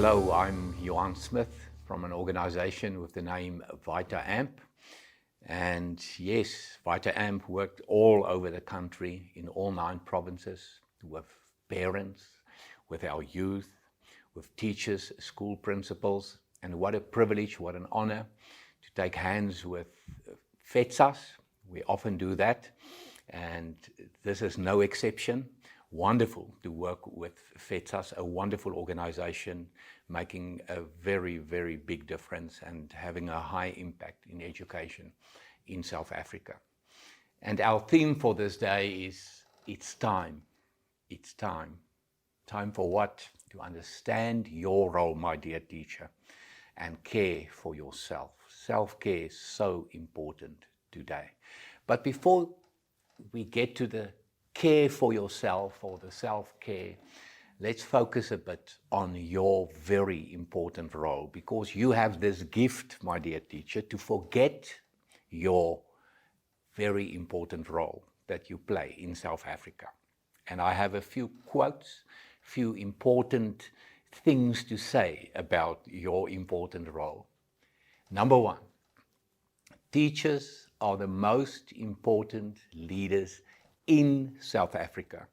Hello, I'm Johan Smith from an organization with the name VitaAmp. And yes, VitaAmp worked all over the country in all 9 provinces with parents, with our youth, with teachers, school principals. And what a privilege, what an honor to take hands with FEDSAS. We often do that, and this is no exception. Wonderful to work with FEDSAS, a wonderful organization making a very, very big difference and having a high impact in education in South Africa. And our theme for this day is, it's time. It's time. Time for what? To understand your role, my dear teacher, and care for yourself. Self-care is so important today. But before we get to the care for yourself or the self-care, let's focus a bit on your very important role, because you have this gift, my dear teacher, to forget your very important role that you play in South Africa. And I have a few quotes, few important things to say about your important role. Number 1, teachers are the most important leaders in South Africa,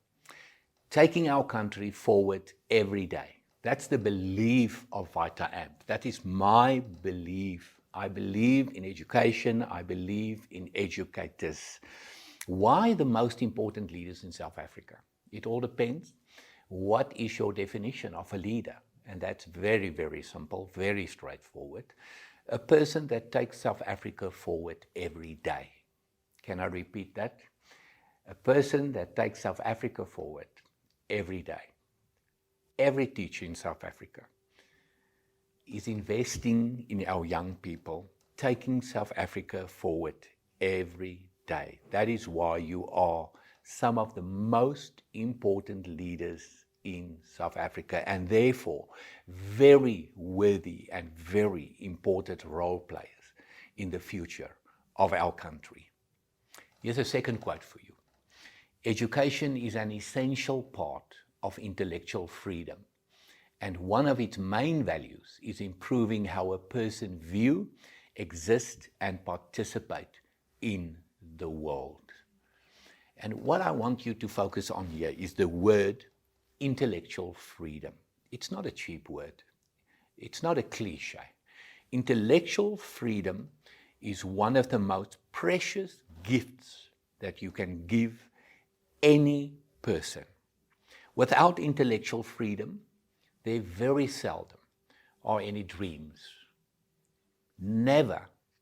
taking our country forward every day. That's the belief of VitaAmp. That is my belief. I believe in education. I believe in educators. Why the most important leaders in South Africa? It all depends. What is your definition of a leader? And that's very, very simple, very straightforward. A person that takes South Africa forward every day. Can I repeat that? A person that takes South Africa forward every day. Every teacher in South Africa is investing in our young people, taking South Africa forward every day. That is why you are some of the most important leaders in South Africa, and therefore very worthy and very important role players in the future of our country. Here's a second quote for you. Education is an essential part of intellectual freedom, and one of its main values is improving how a person view, exist, and participate in the world. And what I want you to focus on here is the word intellectual freedom. It's not a cheap word. It's not a cliche. Intellectual freedom is one of the most precious gifts that you can give any person. Without intellectual freedom, there very seldom are any dreams. Never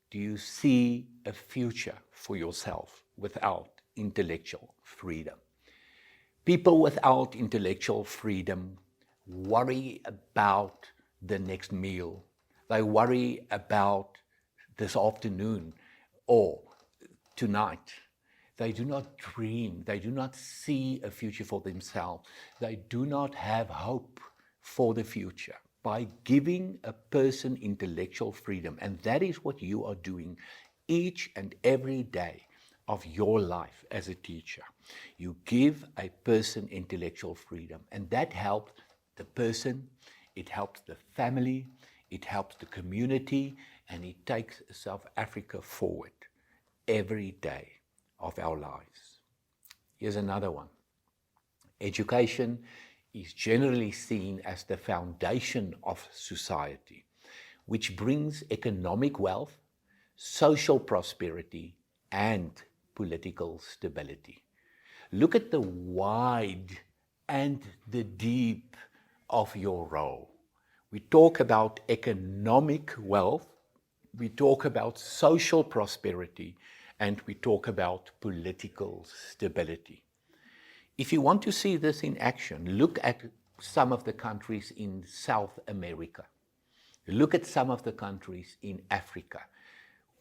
do you see a future for yourself without intellectual freedom. People without intellectual freedom worry about the next meal. They worry about this afternoon or tonight. They do not dream. They do not see a future for themselves. They do not have hope for the future. By giving a person intellectual freedom, and that is what you are doing each and every day of your life as a teacher. You give a person intellectual freedom, and that helps the person, it helps the family, it helps the community, and it takes South Africa forward every day of our lives. Here's another one. Education is generally seen as the foundation of society, which brings economic wealth, social prosperity, and political stability. Look at the wide and the deep of your role. We talk about economic wealth, we talk about social prosperity, and we talk about political stability. If you want to see this in action, look at some of the countries in South America. Look at some of the countries in Africa.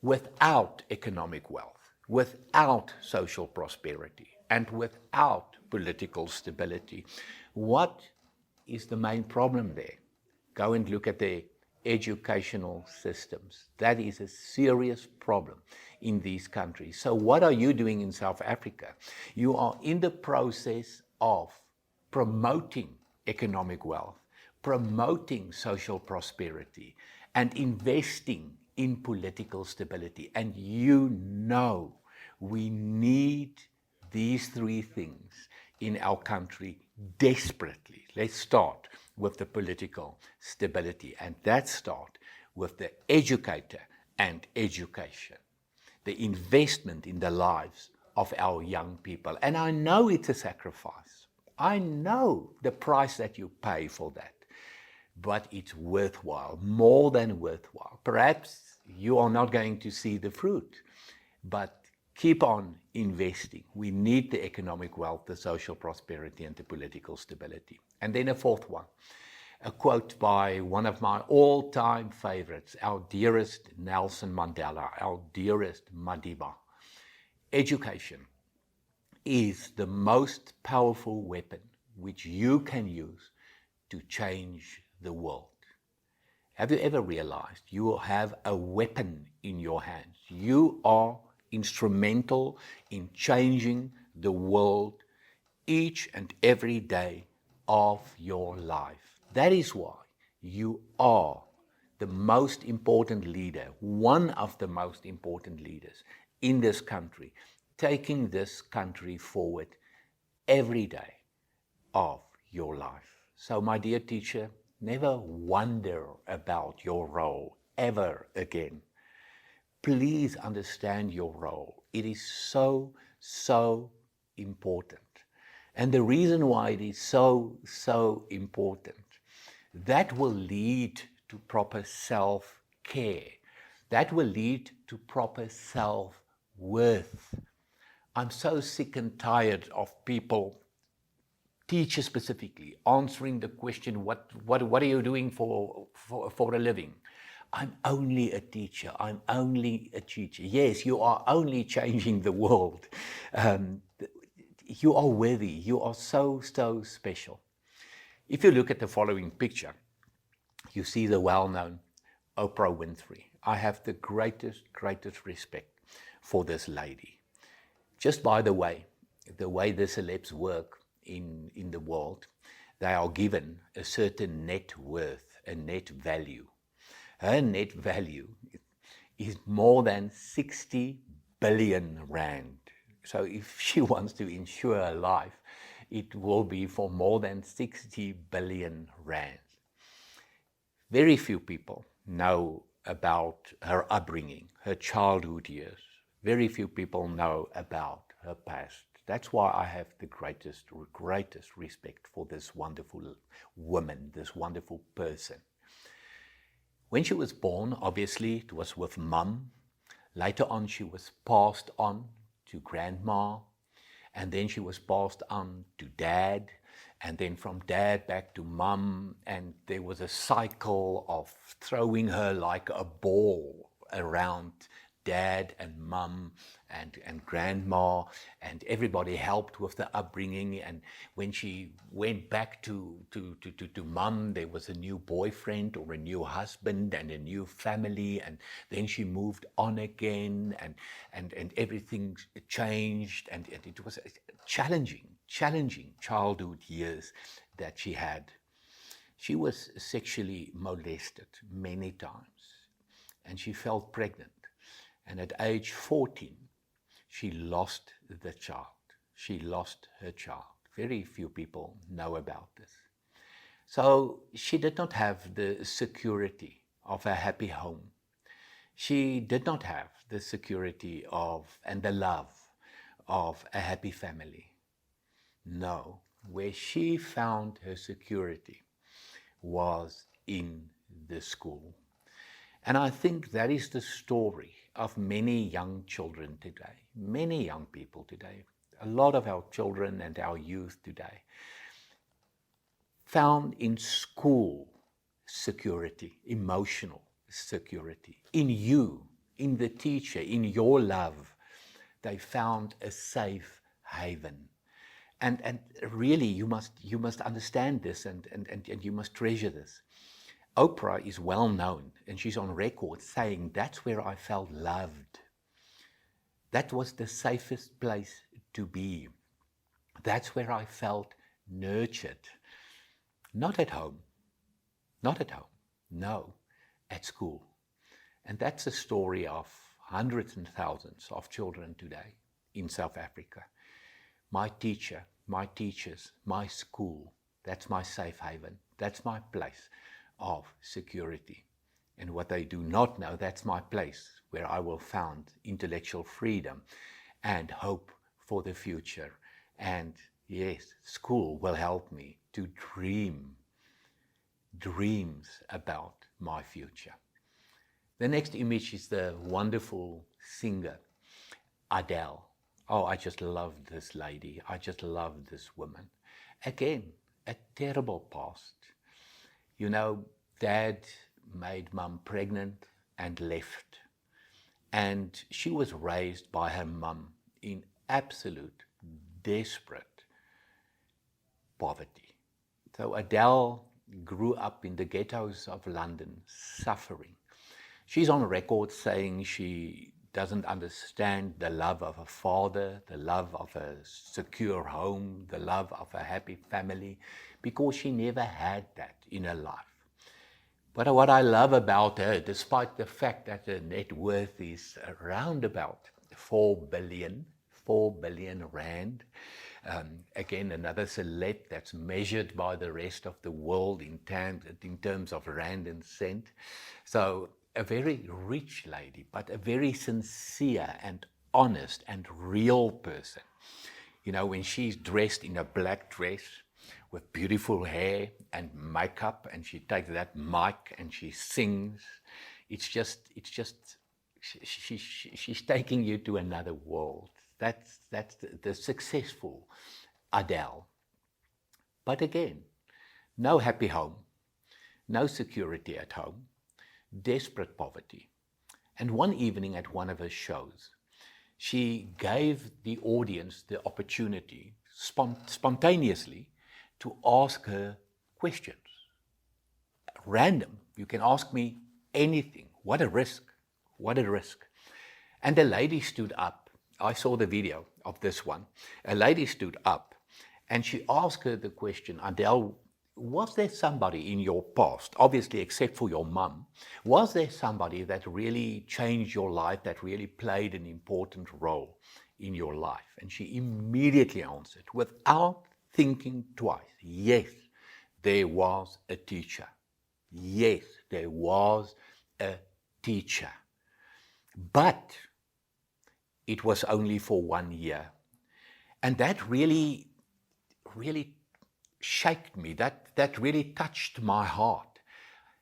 Without economic wealth, without social prosperity, and without political stability, what is the main problem there? Go and look at their educational systems. That is a serious problem in these countries. So what are you doing in South Africa? You are in the process of promoting economic wealth, promoting social prosperity, and investing in political stability. And we need these three things in our country desperately. Let's start with the political stability, and that start with the educator and education, the investment in the lives of our young people. And I know it's a sacrifice. I know the price that you pay for that, but it's worthwhile, more than worthwhile. Perhaps you are not going to see the fruit, but keep on investing. We need the economic wealth, the social prosperity, and the political stability. And then a fourth one, a quote by one of my all-time favorites, our dearest Nelson Mandela, our dearest Madiba. Education is the most powerful weapon which you can use to change the world. Have you ever realized you have a weapon in your hands? You are instrumental in changing the world each and every day of your life. That is why you are the most important leader, one of the most important leaders in this country, taking this country forward every day of your life. So, my dear teacher, never wonder about your role ever again. Please understand your role. It is so, so important. And the reason why it is so, so important, that will lead to proper self-care. That will lead to proper self-worth. I'm so sick and tired of people, teachers specifically, answering the question, what are you doing for a living? I'm only a teacher. I'm only a teacher. Yes, you are only changing the world. You are worthy. You are so, so special. If you look at the following picture, you see the well-known Oprah Winfrey. I have the greatest respect for this lady. Just by the way the celebs work in the world, they are given a certain net worth, a net value. Her net value is more than 60 billion rand. So if she wants to insure her life, it will be for more than 60 billion rand. Very few people know about her upbringing, her childhood years. Very few people know about her past. That's why I have the greatest respect for this wonderful woman, this wonderful person. When she was born, obviously, it was with mum. Later on, she was passed on to grandma, and then she was passed on to dad, and then from dad back to mum, and there was a cycle of throwing her like a ball around dad and mum and grandma, and everybody helped with the upbringing. And when she went back to mum, there was a new boyfriend or a new husband and a new family, and then she moved on again, and everything changed, and it was a challenging childhood years that she had. She was sexually molested many times, and she fell pregnant. And at age 14, she lost the child. She lost her child. Very few people know about this. So she did not have the security of a happy home. She did not have the security and the love of a happy family. No, where she found her security was in the school. And I think that is the story of many young children today, many young people today. A lot of our children and our youth today found in school security, emotional security. In you, in the teacher, in your love, they found a safe haven. And really, you must understand this and you must treasure this. Oprah is well known, and she's on record saying, that's where I felt loved. That was the safest place to be. That's where I felt nurtured. Not at home, Not at home. No, at school. And that's the story of hundreds and thousands of children today in South Africa. My teacher, my teachers, my school, that's my safe haven. That's my place of security. And what they do not know, that's my place where I will find intellectual freedom and hope for the future. And yes, school will help me to dream dreams about my future. The next image is the wonderful singer, Adele. Oh, I just love this lady. I just love this woman. Again, a terrible past. You know, dad made mum pregnant and left. And she was raised by her mum in absolute, desperate poverty. So Adele grew up in the ghettos of London, suffering. She's on record saying she doesn't understand the love of a father, the love of a secure home, the love of a happy family, because she never had that in her life. But what I love about her, despite the fact that her net worth is around about 4 billion rand, again, another celeb that's measured by the rest of the world in terms of rand and cent. So a very rich lady, but a very sincere and honest and real person. You know, when she's dressed in a black dress with beautiful hair and makeup, and she takes that mic and she sings, she's taking you to another world. That's the successful Adele. But again, no happy home, no security at home, desperate poverty. And one evening at one of her shows, she gave the audience the opportunity spontaneously to ask her questions. Random. You can ask me anything. What a risk. What a risk. And the lady stood up. I saw the video of this one. A lady stood up and she asked her the question, Adele, was there somebody in your past, obviously except for your mum, was there somebody that really changed your life, that really played an important role in your life? And she immediately answered, without thinking twice, yes, there was a teacher. Yes, there was a teacher. But it was only for 1 year. And that really shaken me. That really touched my heart.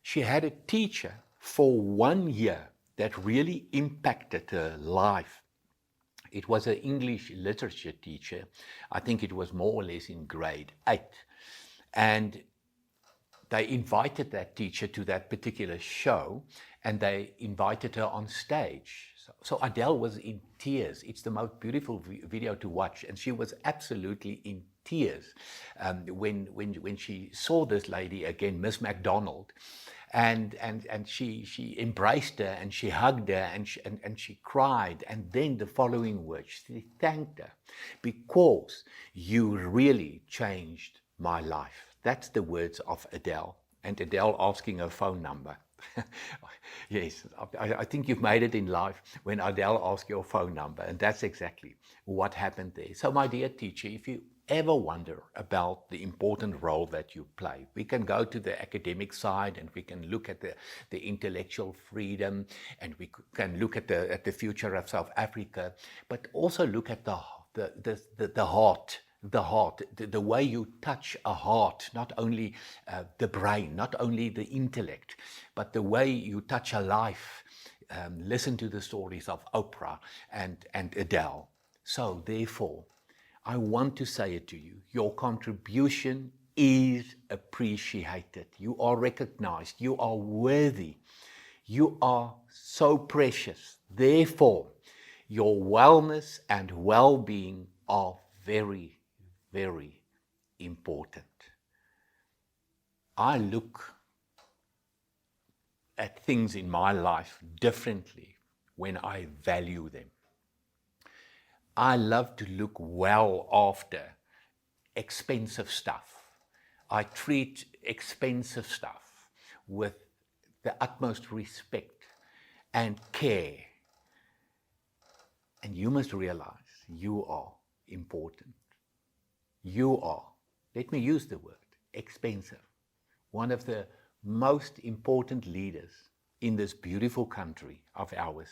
She had a teacher for 1 year that really impacted her life. It was an English literature teacher. I think it was more or less in grade 8. And they invited that teacher to that particular show, and they invited her on stage. So Adele was in tears. It's the most beautiful video to watch, and she was absolutely in tears when she saw this lady again, Miss MacDonald, and she embraced her and she hugged her and she cried, and then the following words, she thanked her, because you really changed my life. That's the words of Adele, and Adele asking her phone number. Yes, I think you've made it in life when Adele asks your phone number, and that's exactly what happened there. So my dear teacher, if you ever wonder about the important role that you play, we can go to the academic side and we can look at the intellectual freedom, and we can look at the future of South Africa, but also look at the heart. The way you touch a heart, not only the brain, not only the intellect, but the way you touch a life. Listen to the stories of Oprah and Adele. So therefore, I want to say it to you, your contribution is appreciated. You are recognized. You are worthy. You are so precious. Therefore, your wellness and well-being are very, very important. I look at things in my life differently when I value them. I love to look well after expensive stuff. I treat expensive stuff with the utmost respect and care. And you must realize you are important. You are, let me use the word, expensive. One of the most important leaders in this beautiful country of ours,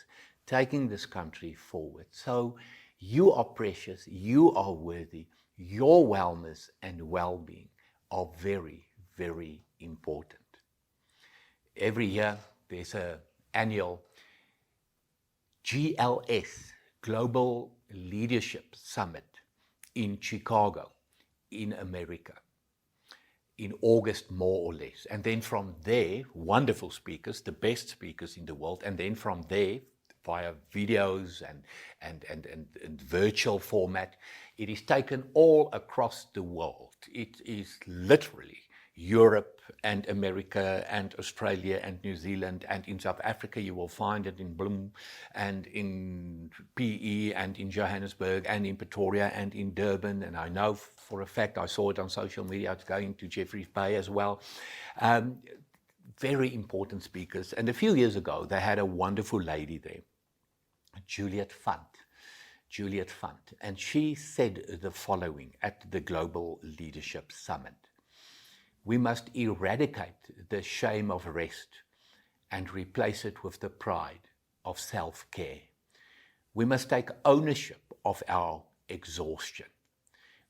taking this country forward. So you are precious, you are worthy, your wellness and well-being are very, very important. Every year there's an annual GLS, Global Leadership Summit in Chicago, in America, in August more or less. And then from there, wonderful speakers, the best speakers in the world, and then from there, via videos and virtual format, it is taken all across the world. It is literally Europe and America and Australia and New Zealand, and in South Africa you will find it in Bloem and in PE and in Johannesburg and in Pretoria and in Durban, and I know for a fact, I saw it on social media, it's going to Jeffreys Bay as well. Very important speakers, and a few years ago they had a wonderful lady there, Juliet Funt, and she said the following at the Global Leadership Summit: we must eradicate the shame of rest and replace it with the pride of self-care. We must take ownership of our exhaustion.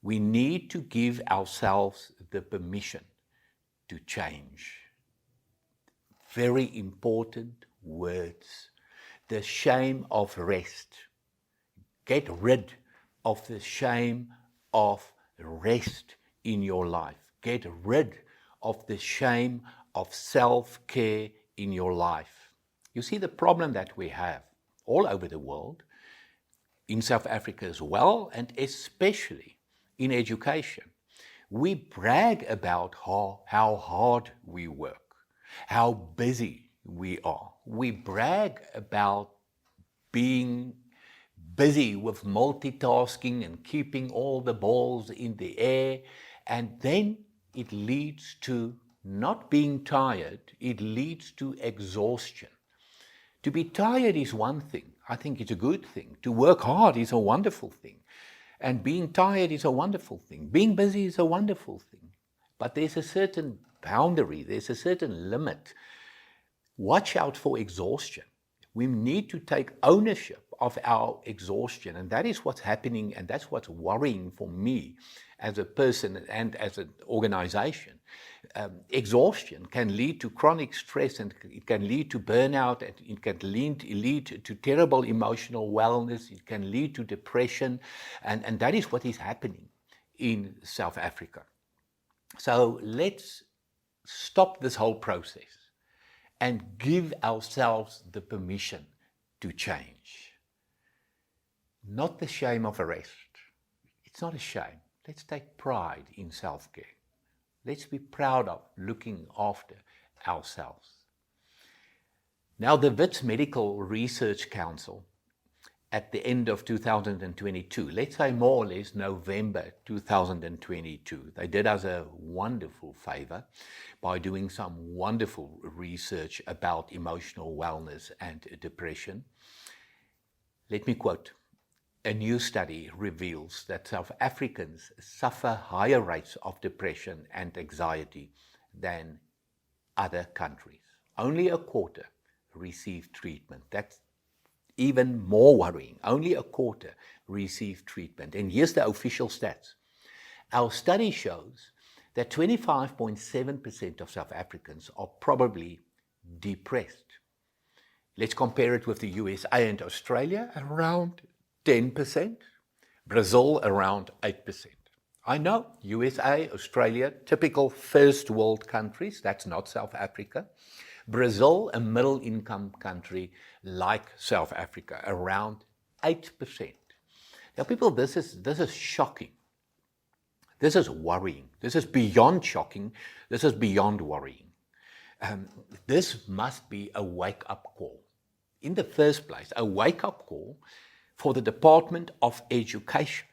We need to give ourselves the permission to change. Very important words. The shame of rest. Get rid of the shame of rest in your life. Get rid of the shame of self-care in your life. You see the problem that we have all over the world, in South Africa as well, and especially in education. We brag about how hard we work, how busy we are. We brag about being busy with multitasking and keeping all the balls in the air, and then it leads to not being tired, it leads to exhaustion. To be tired is one thing. I think it's a good thing. To work hard is a wonderful thing. And being tired is a wonderful thing. Being busy is a wonderful thing. But there's a certain boundary, there's a certain limit. Watch out for exhaustion. We need to take ownership of our exhaustion, and that is what's happening, and that's what's worrying for me as a person and as an organization. Exhaustion can lead to chronic stress, and it can lead to burnout, and it can lead to terrible emotional wellness, it can lead to depression, and that is what is happening in South Africa. So let's stop this whole process and give ourselves the permission to change. Not the shame of a rest. It's not a shame. Let's take pride in self-care. Let's be proud of looking after ourselves. Now, the Wits Medical Research Council, at the end of 2022, let's say more or less November 2022, they did us a wonderful favor by doing some wonderful research about emotional wellness and depression. Let me quote. A new study reveals that South Africans suffer higher rates of depression and anxiety than other countries. Only a quarter receive treatment. That's even more worrying. Only a quarter receive treatment. And here's the official stats. Our study shows that 25.7% of South Africans are probably depressed. Let's compare it with the USA and Australia, around 10%, Brazil around 8%. I know, USA, Australia, typical first world countries, that's not South Africa. Brazil, a middle income country like South Africa, around 8%. Now people, this is shocking. This is worrying. This is beyond shocking. This is beyond worrying. This must be a wake-up call. In the first place, a wake-up call for the Department of Education.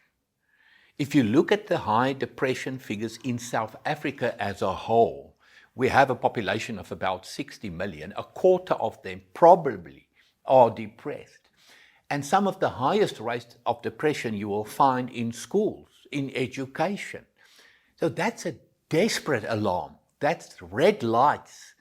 If you look at the high depression figures in South Africa as a whole, We have a population of about 60 million. A quarter of them probably are depressed. And some of the highest rates of depression you will find in schools, in education. So that's a desperate alarm. That's red lights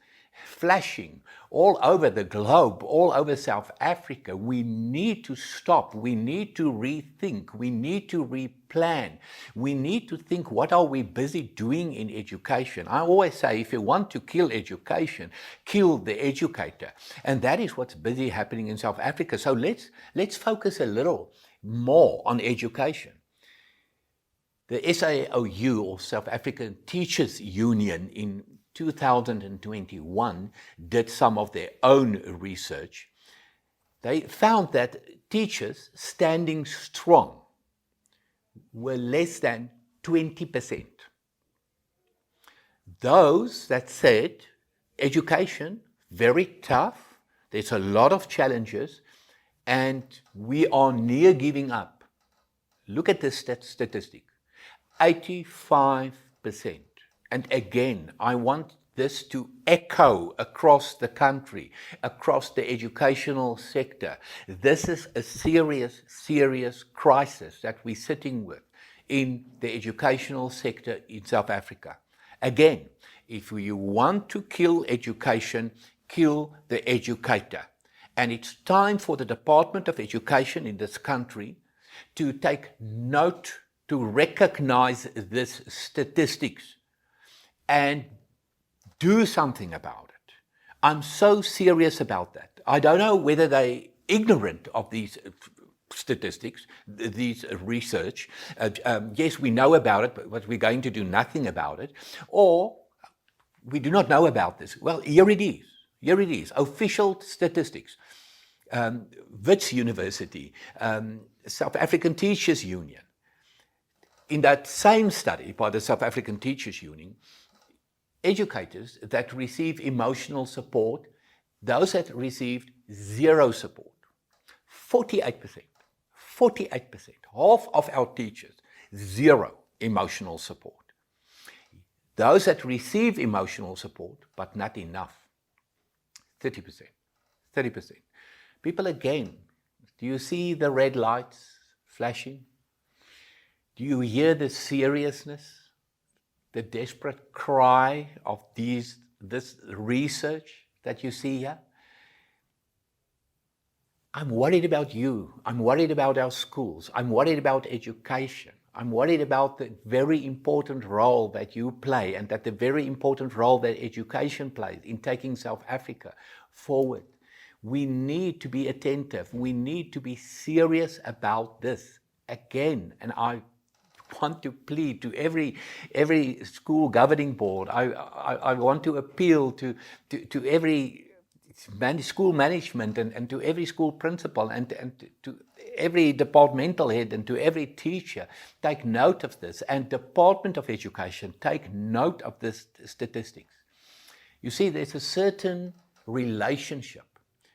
flashing all over the globe, all over South Africa. We need to stop. We need to rethink. We need to replan. We need to think, what are we busy doing in education? I always say, if you want to kill education, kill the educator. And that is what's busy happening in South Africa. So let's focus a little more on education. The SAOU, or South African Teachers Union, in 2021 did some of their own research. They found that teachers standing strong were less than 20%. Those that said education, very tough, there's a lot of challenges, and we are near giving up. Look at this statistic, 85%. And again, I want this to echo across the country, across the educational sector. This is a serious, serious crisis that we're sitting with in the educational sector in South Africa. Again, if you want to kill education, kill the educator. And it's time for the Department of Education in this country to take note, to recognize this statistics and do something about it. I'm so serious about that. I don't know whether they're ignorant of these statistics, these research. Yes, we know about it, but we're going to do nothing about it. Or we do not know about this. Well, here it is. Here it is. Official statistics. Wits University, South African Teachers Union. In that same study by the South African Teachers Union, educators that receive emotional support, those that received zero support, 48%, half of our teachers, zero emotional support. Those that receive emotional support, but not enough, 30%. People, again, do you see the red lights flashing? Do you hear the seriousness? The desperate cry of this research that you see here? I'm worried about you. I'm worried about our schools. I'm worried about education. I'm worried about the very important role that you play, and that the very important role that education plays in taking South Africa forward. We need to be attentive. We need to be serious about this again. And I want to plead to every school governing board. I want to appeal to every school management and to every school principal and to every departmental head and to every teacher. Take note of this. And Department of Education, take note of this statistics. You see, there's a certain relationship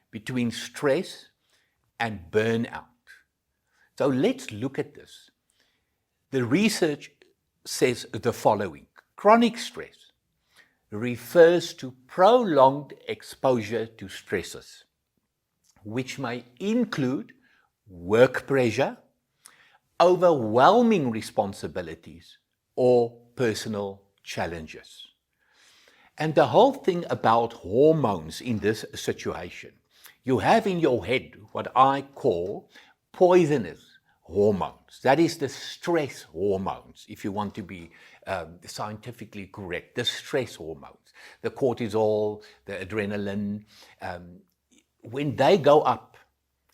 between stress and burnout. So let's look at this. The research says the following. Chronic stress refers to prolonged exposure to stresses, which may include work pressure, overwhelming responsibilities, or personal challenges. And the whole thing about hormones in this situation, you have in your head what I call poisonous hormones. That is the stress hormones, if you want to be scientifically correct. The stress hormones, the cortisol, the adrenaline, when they go up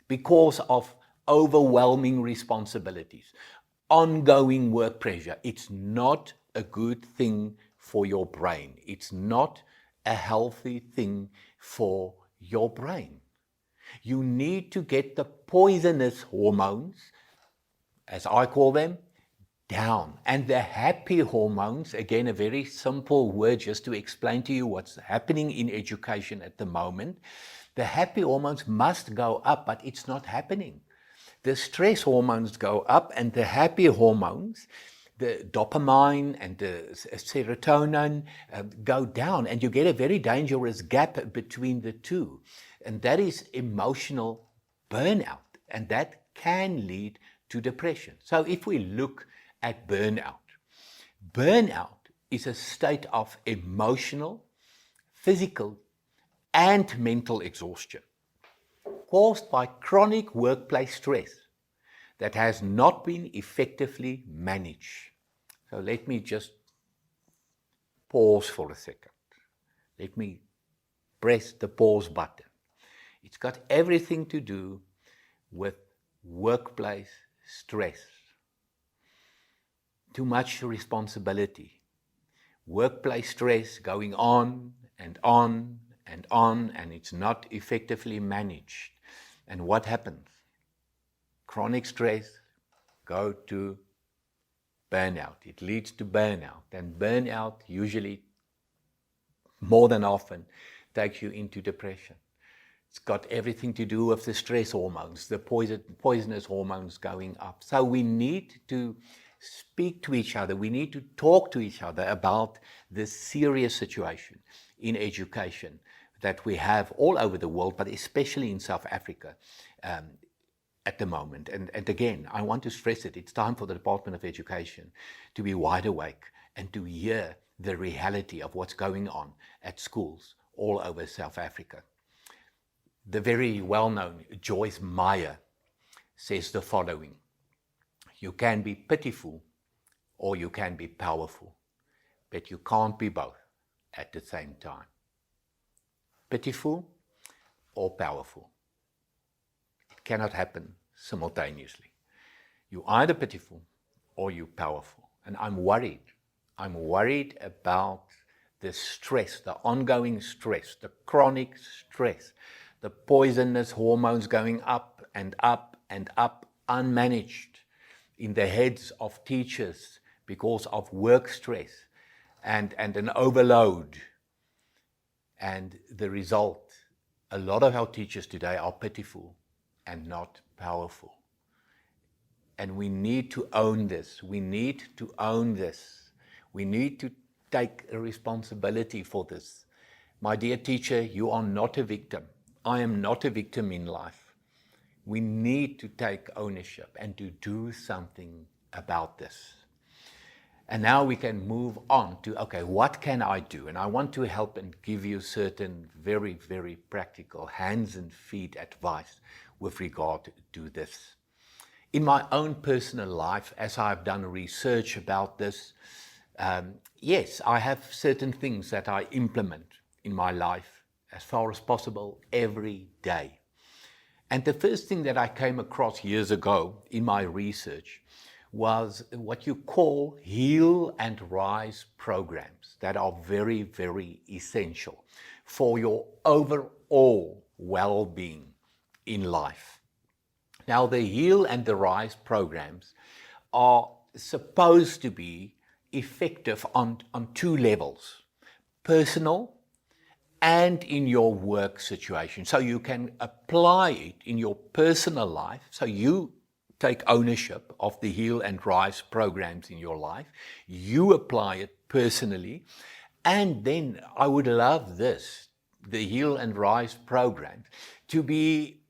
because of overwhelming responsibilities, ongoing work pressure, it's not a good thing for your brain. It's not a healthy thing for your brain. You need to get the poisonous hormones, as I call them, down. And the happy hormones, again, a very simple word just to explain to you what's happening in education at the moment. The happy hormones must go up, but it's not happening. The stress hormones go up, and the happy hormones, the dopamine and the serotonin go down, and you get a very dangerous gap between the two. And that is emotional burnout, and that can lead to depression. So if we look at burnout, burnout is a state of emotional, physical, and mental exhaustion caused by chronic workplace stress that has not been effectively managed. So let me just pause for a second. Let me press the pause button. It's got everything to do with workplace stress. Too much responsibility. Workplace stress going on and on and on, and it's not effectively managed. And what happens? Chronic stress go to burnout. It leads to burnout, and burnout usually, more than often, takes you into depression. It's got everything to do with the stress hormones, the poisonous hormones going up. So we need to speak to each other. We need to talk to each other about this serious situation in education that we have all over the world, but especially in South Africa at the moment. And again, I want to stress it. It's time for the Department of Education to be wide awake and to hear the reality of what's going on at schools all over South Africa. The very well-known Joyce Meyer says the following: you can be pitiful or you can be powerful, but you can't be both at the same time. Pitiful or powerful. It cannot happen simultaneously. You're either pitiful or you're powerful. And I'm worried. I'm worried about the stress, the ongoing stress, the chronic stress, the poisonous hormones going up and up and up, unmanaged in the heads of teachers because of work stress and an overload. And the result, a lot of our teachers today are pitiful and not powerful. And we need to own this. We need to own this. We need to take a responsibility for this. My dear teacher, you are not a victim. I am not a victim in life. We need to take ownership and to do something about this. And now we can move on to, okay, what can I do? And I want to help and give you certain very, very practical hands and feet advice with regard to this. In my own personal life, as I've done research about this, yes, I have certain things that I implement in my life as far as possible every day. And the first thing that I came across years ago in my research was what you call Heal and Rise programs that are very, very essential for your overall well-being in life. Now, the Heal and the Rise programs are supposed to be effective on two levels: personal and in your work situation. So you can apply it in your personal life. So you take ownership of the Heal and Rise programs in your life. You apply it personally. And then I would love this, the Heal and Rise program, to be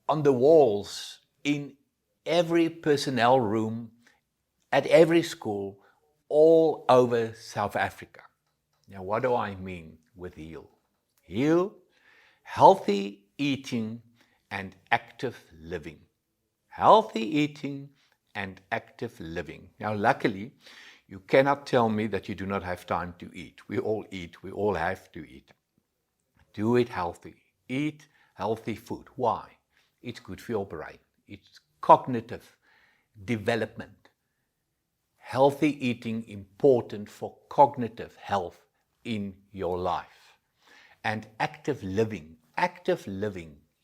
on the walls in every personnel room, at every school, all over South Africa. Now, what do I mean with Heal? Heal, healthy eating and active living. Healthy eating and active living. Now, luckily, you cannot tell me that you do not have time to eat. We all eat. We all have to eat. Do it healthy. Eat healthy food. Why? It's good for your brain. It's cognitive development. Healthy eating important for cognitive health in your life. And active living,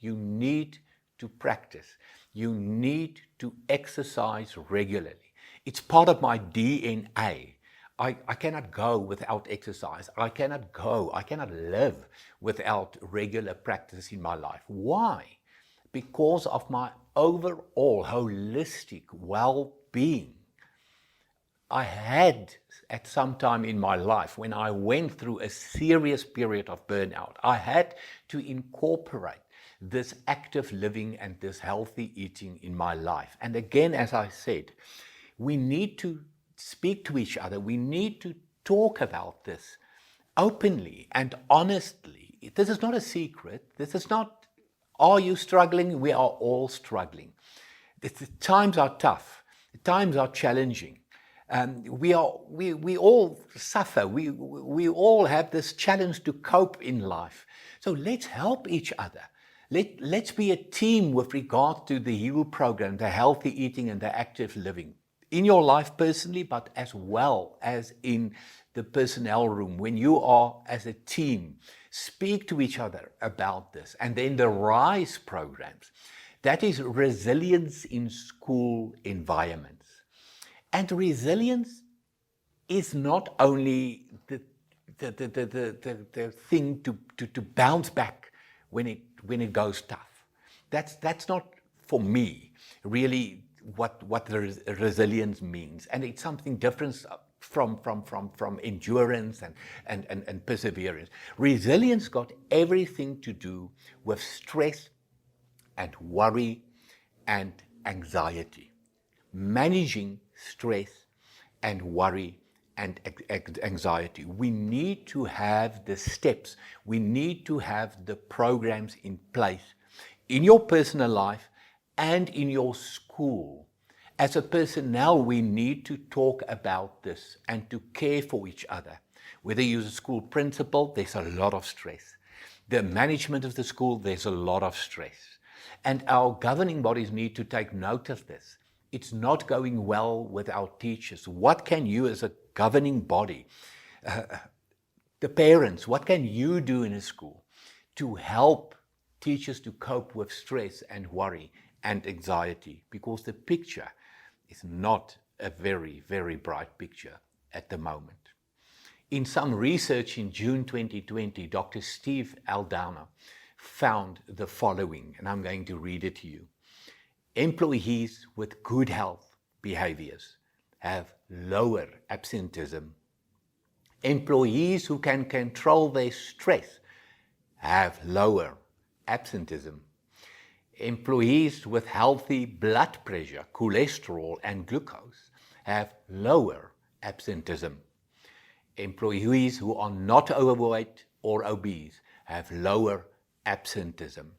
you need to practice. You need to exercise regularly. It's part of my DNA. I cannot go without exercise. I cannot live without regular practice in my life. Why? Because of my overall holistic well-being. I had at some time in my life, when I went through a serious period of burnout, I had to incorporate this active living and this healthy eating in my life. And again, as I said, we need to speak to each other. We need to talk about this openly and honestly. This is not a secret. This is not, are you struggling? We are all struggling. The times are tough. The times are challenging. We all suffer. We all have this challenge to cope in life. So let's help each other. Let's be a team with regard to the HEAL program, the healthy eating and the active living. In your life personally, but as well as in the personnel room. When you are as a team, speak to each other about this. And then the RISE programs. That is resilience in school environments. And resilience is not only the thing to bounce back when it goes tough. That's not for me really what the resilience means, and it's something different from endurance and perseverance. Resilience got everything to do with stress and worry and anxiety. Managing stress and worry and anxiety. We need to have the steps, we need to have the programs in place in your personal life and in your school. As a personnel, we need to talk about this and to care for each other. Whether you're a school principal, there's a lot of stress. The management of the school, there's a lot of stress. And our governing bodies need to take note of this. It's not going well with our teachers. What can you as a governing body, the parents, what can you do in a school to help teachers to cope with stress and worry and anxiety? Because the picture is not a very, very bright picture at the moment. In some research in June 2020, Dr. Steve Aldana found the following, and I'm going to read it to you. Employees with good health behaviors have lower absenteeism. Employees who can control their stress have lower absenteeism. Employees with healthy blood pressure, cholesterol, and glucose have lower absenteeism. Employees who are not overweight or obese have lower absenteeism.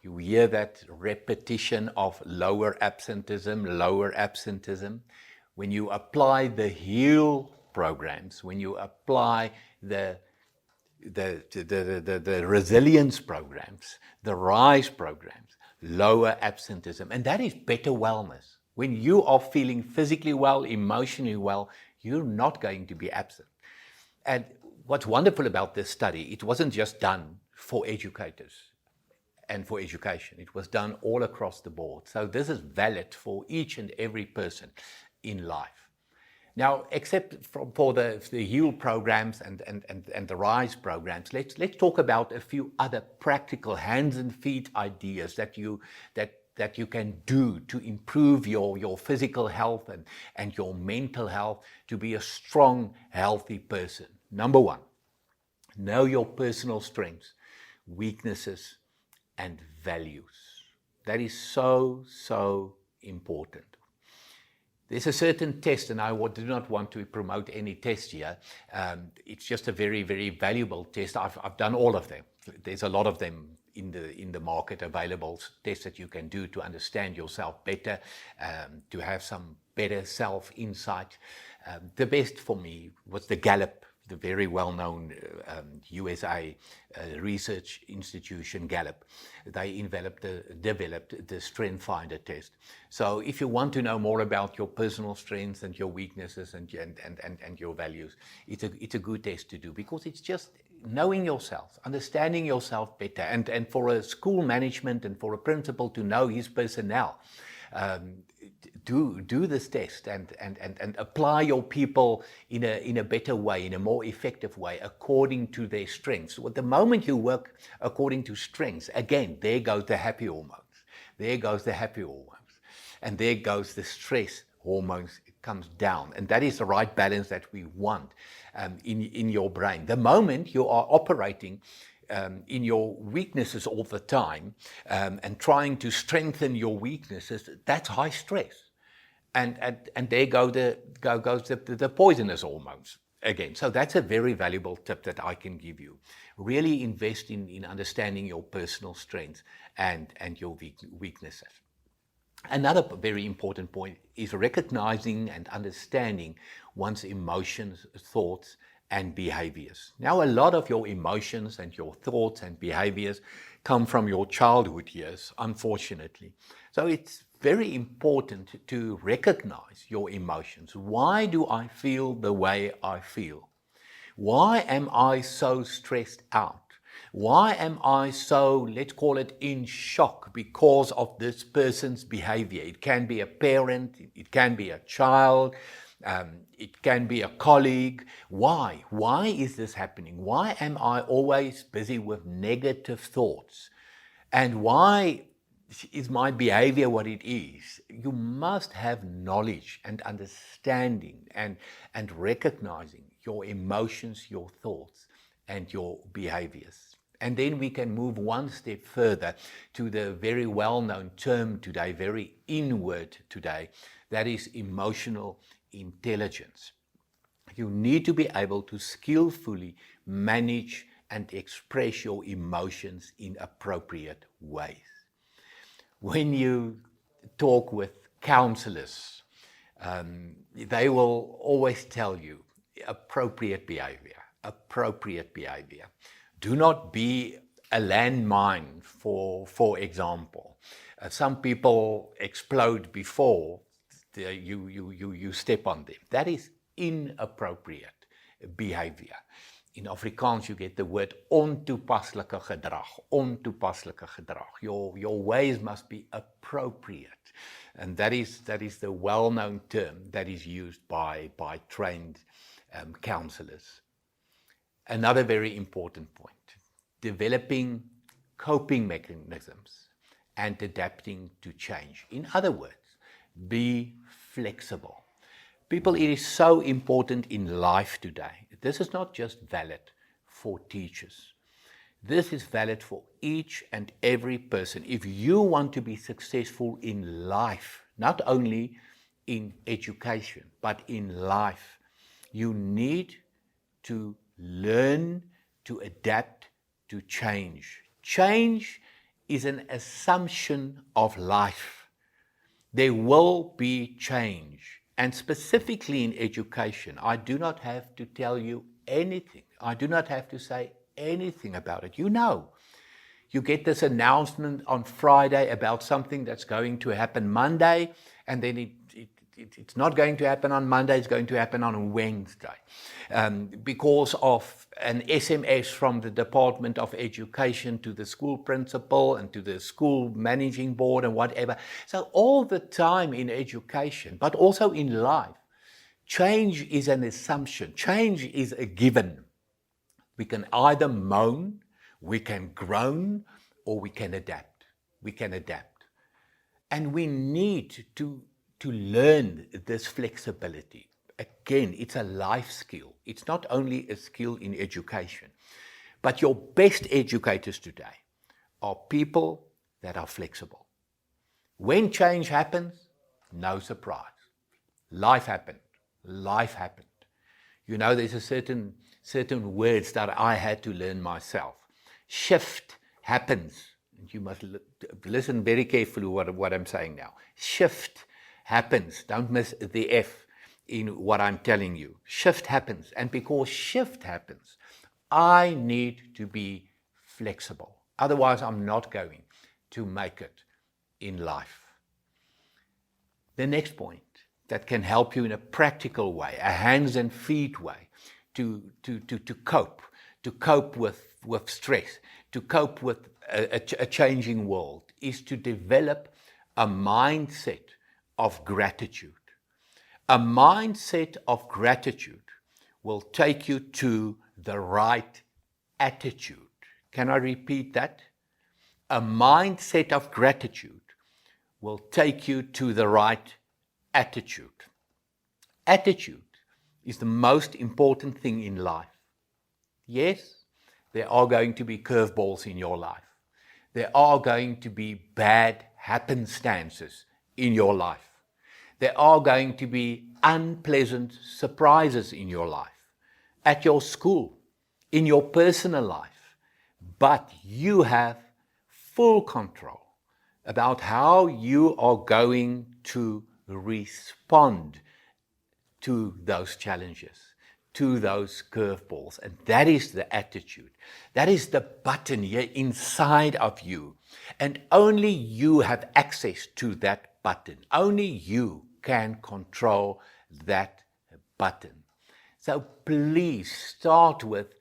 You hear that repetition of lower absenteeism. When you apply the HEAL programs, when you apply the resilience programs, the RISE programs, lower absenteeism. And that is better wellness. When you are feeling physically well, emotionally well, you're not going to be absent. And what's wonderful about this study, it wasn't just done for educators and for education. It was done all across the board. So this is valid for each and every person in life. Now, except for the HEAL programs and the RISE programs, let's talk about a few other practical hands and feet ideas that you can do to improve your physical health and your mental health to be a strong, healthy person. Number one, know your personal strengths, weaknesses, and values. That is so, so important. There's a certain test, and I do not want to promote any test here. It's just a very, very valuable test. I've done all of them. There's a lot of them in the market available, tests that you can do to understand yourself better, to have some better self-insight. The best for me was the Gallup, the very well-known USA research institution Gallup. They developed the Strength Finder test. So if you want to know more about your personal strengths and your weaknesses and your values, it's a good test to do, because it's just knowing yourself, understanding yourself better, and for a school management and for a principal to know his personnel. Do this test and apply your people in a better way, in a more effective way, according to their strengths. Well, the moment you work according to strengths, again, there goes the happy hormones. There goes the happy hormones. And there goes the stress hormones comes down. And that is the right balance that we want in your brain. The moment you are operating in your weaknesses all the time and trying to strengthen your weaknesses, that's high stress. And there goes the poisonous hormones again. So that's a very valuable tip that I can give you. Really invest in understanding your personal strengths and your weaknesses. Another very important point is recognizing and understanding one's emotions, thoughts, and behaviors. Now, a lot of your emotions and your thoughts and behaviors come from your childhood years, unfortunately. So it's very important to recognize your emotions. Why do I feel the way I feel? Why am I so stressed out? Why am I so, let's call it, in shock because of this person's behavior? It can be a parent, it can be a child, it can be a colleague. Why? Why is this happening? Why am I always busy with negative thoughts? And why is my behavior what it is? You must have knowledge and understanding and recognizing your emotions, your thoughts, and your behaviors. And then we can move one step further to the very well-known term today, very inward today, that is emotional intelligence. You need to be able to skillfully manage and express your emotions in appropriate ways. When you talk with counselors, they will always tell you appropriate behavior, appropriate behavior. Do not be a landmine, for example. Some people explode before you step on them. That is inappropriate behavior. In Afrikaans, you get the word ontoepaslike gedrag. Ontoepaslike gedrag. Your ways must be appropriate. And that is the well-known term that is used by trained counselors. Another very important point, developing coping mechanisms and adapting to change. In other words, be flexible. People, it is so important in life today. This is not just valid for teachers. This is valid for each and every person. If you want to be successful in life, not only in education, but in life, you need to learn to adapt to change. Change is an assumption of life. There will be change. And specifically in education, I do not have to tell you anything. I do not have to say anything about it. You know. You get this announcement on Friday about something that's going to happen Monday, and then it's not going to happen on Monday, it's going to happen on Wednesday. Because of an SMS from the Department of Education to the school principal and to the school managing board and whatever. So all the time in education, but also in life, change is an assumption. Change is a given. We can either moan, we can groan, or we can adapt. We can adapt. And we need to learn this flexibility. Again, it's a life skill. It's not only a skill in education, but your best educators today are people that are flexible. When change happens, no surprise. Life happened. Life happened. You know, there's a certain words that I had to learn myself. Shift happens. You must listen very carefully what I'm saying now. Shift happens. Don't miss the F in what I'm telling you. Shift happens. And because shift happens, I need to be flexible. Otherwise, I'm not going to make it in life. The next point that can help you in a practical way, a hands and feet way, to cope with stress, to cope with a changing world, is to develop a mindset of gratitude. A mindset of gratitude will take you to the right attitude. Can I repeat that? A mindset of gratitude will take you to the right attitude. Attitude is the most important thing in life. Yes, there are going to be curveballs in your life. There are going to be bad happenstances in your life. There are going to be unpleasant surprises in your life, at your school, in your personal life. But you have full control about how you are going to respond to those challenges, to those curveballs. And that is the attitude. That is the button here inside of you. And only you have access to that button. Only you can control that button. So please start with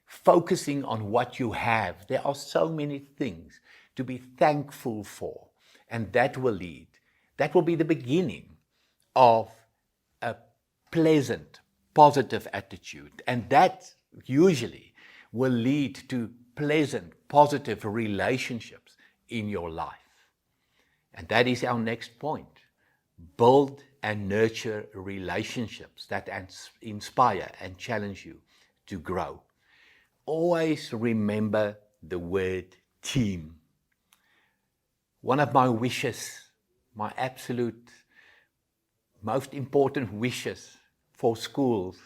focusing on what you have. There are so many things to be thankful for. And that will be the beginning of a pleasant, positive attitude. And that usually will lead to pleasant, positive relationships in your life. And that is our next point. Build and nurture relationships that inspire and challenge you to grow. Always remember the word team. One of my wishes, my absolute most important wishes for schools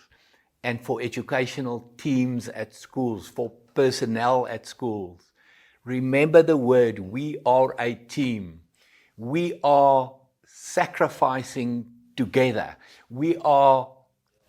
and for educational teams at schools, for personnel at schools. Remember the word, we are a team. We are sacrificing together. We are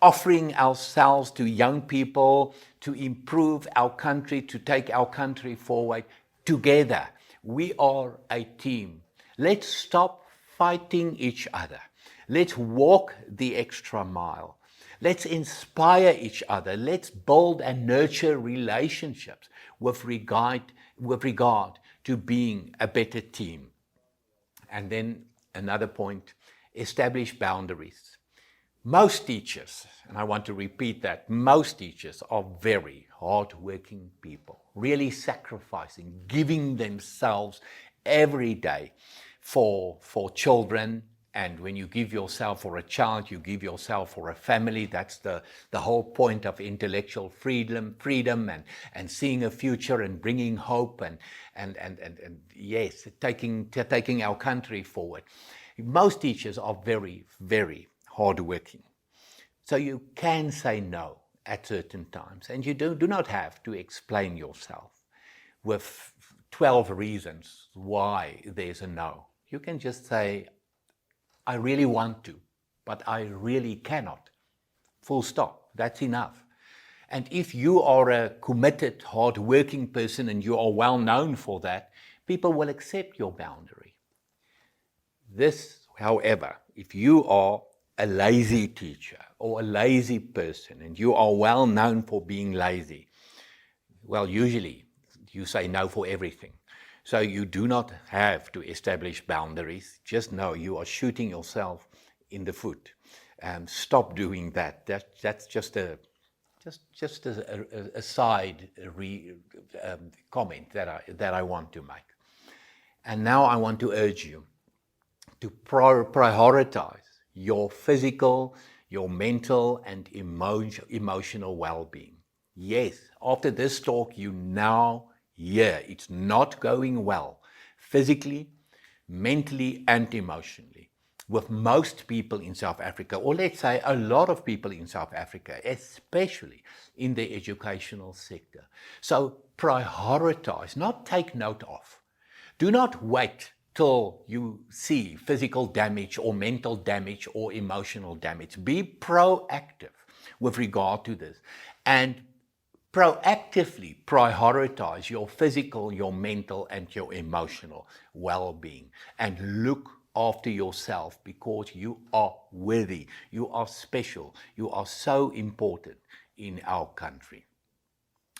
offering ourselves to young people to improve our country, to take our country forward together. We are a team. Let's stop fighting each other. Let's walk the extra mile. Let's inspire each other. Let's build and nurture relationships with regard to being a better team. And then another point, establish boundaries. Most teachers, and I want to repeat that, most teachers are very hard-working people, really sacrificing, giving themselves every day for children. And when you give yourself for a child, you give yourself for a family. That's the whole point of intellectual freedom and seeing a future and bringing hope and yes, taking our country forward. Most teachers are very, very hardworking. So you can say no at certain times, and you do not have to explain yourself with 12 reasons why there's a no. You can just say, I really want to, but I really cannot. Full stop. That's enough. And if you are a committed, hard-working person and you are well known for that, people will accept your boundary. This, however, if you are a lazy teacher or a lazy person and you are well known for being lazy, well, usually you say no for everything. So you do not have to establish boundaries. Just know you are shooting yourself in the foot. Stop doing that. That's just a side comment that I want to make. And now I want to urge you to prioritize your physical, your mental, and emotional well-being. Yes, after this talk, you now hear it's not going well, physically, mentally, and emotionally, with most people in South Africa, or let's say a lot of people in South Africa, especially in the educational sector. So prioritize, not take note of. Do not wait till you see physical damage or mental damage or emotional damage. Be proactive with regard to this and proactively prioritize your physical, your mental, and your emotional well-being, and look after yourself, because you are worthy, you are special, you are so important in our country.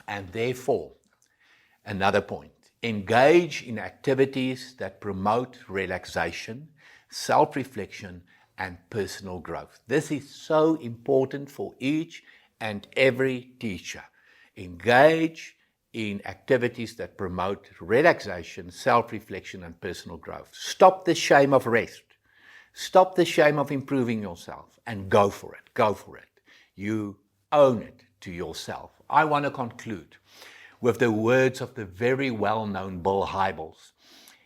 And therefore, another point, engage in activities that promote relaxation, self-reflection, and personal growth. This is so important for each and every teacher. Engage in activities that promote relaxation, self-reflection, and personal growth. Stop the shame of rest. Stop the shame of improving yourself and go for it. Go for it. You own it to yourself. I want to conclude with the words of the very well-known Bill Hybels.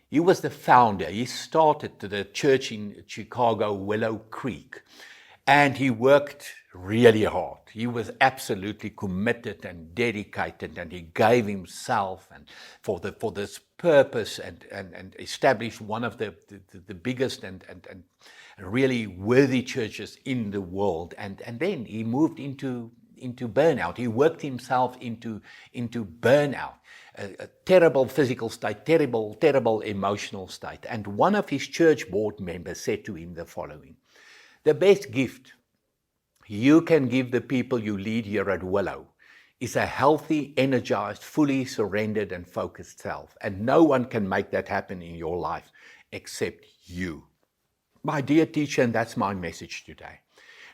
He was the founder. He started the church in Chicago, Willow Creek, and he worked really hard. He was absolutely committed and dedicated, and he gave himself and for this purpose and established one of the biggest and really worthy churches in the world. And then he moved into burnout. He worked himself into burnout, a terrible physical state, terrible emotional state. And one of his church board members said to him the following: the best gift you can give the people you lead here at Willow is a healthy, energized, fully surrendered and focused self. And no one can make that happen in your life except you. My dear teacher, and that's my message today.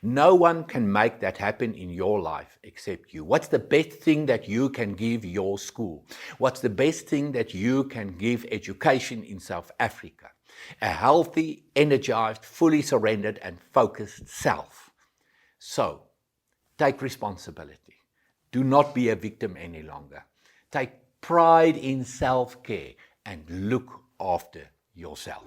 No one can make that happen in your life except you. What's the best thing that you can give your school? What's the best thing that you can give education in South Africa? A healthy, energized, fully surrendered and focused self. So, take responsibility. Do not be a victim any longer. Take pride in self-care and look after yourself.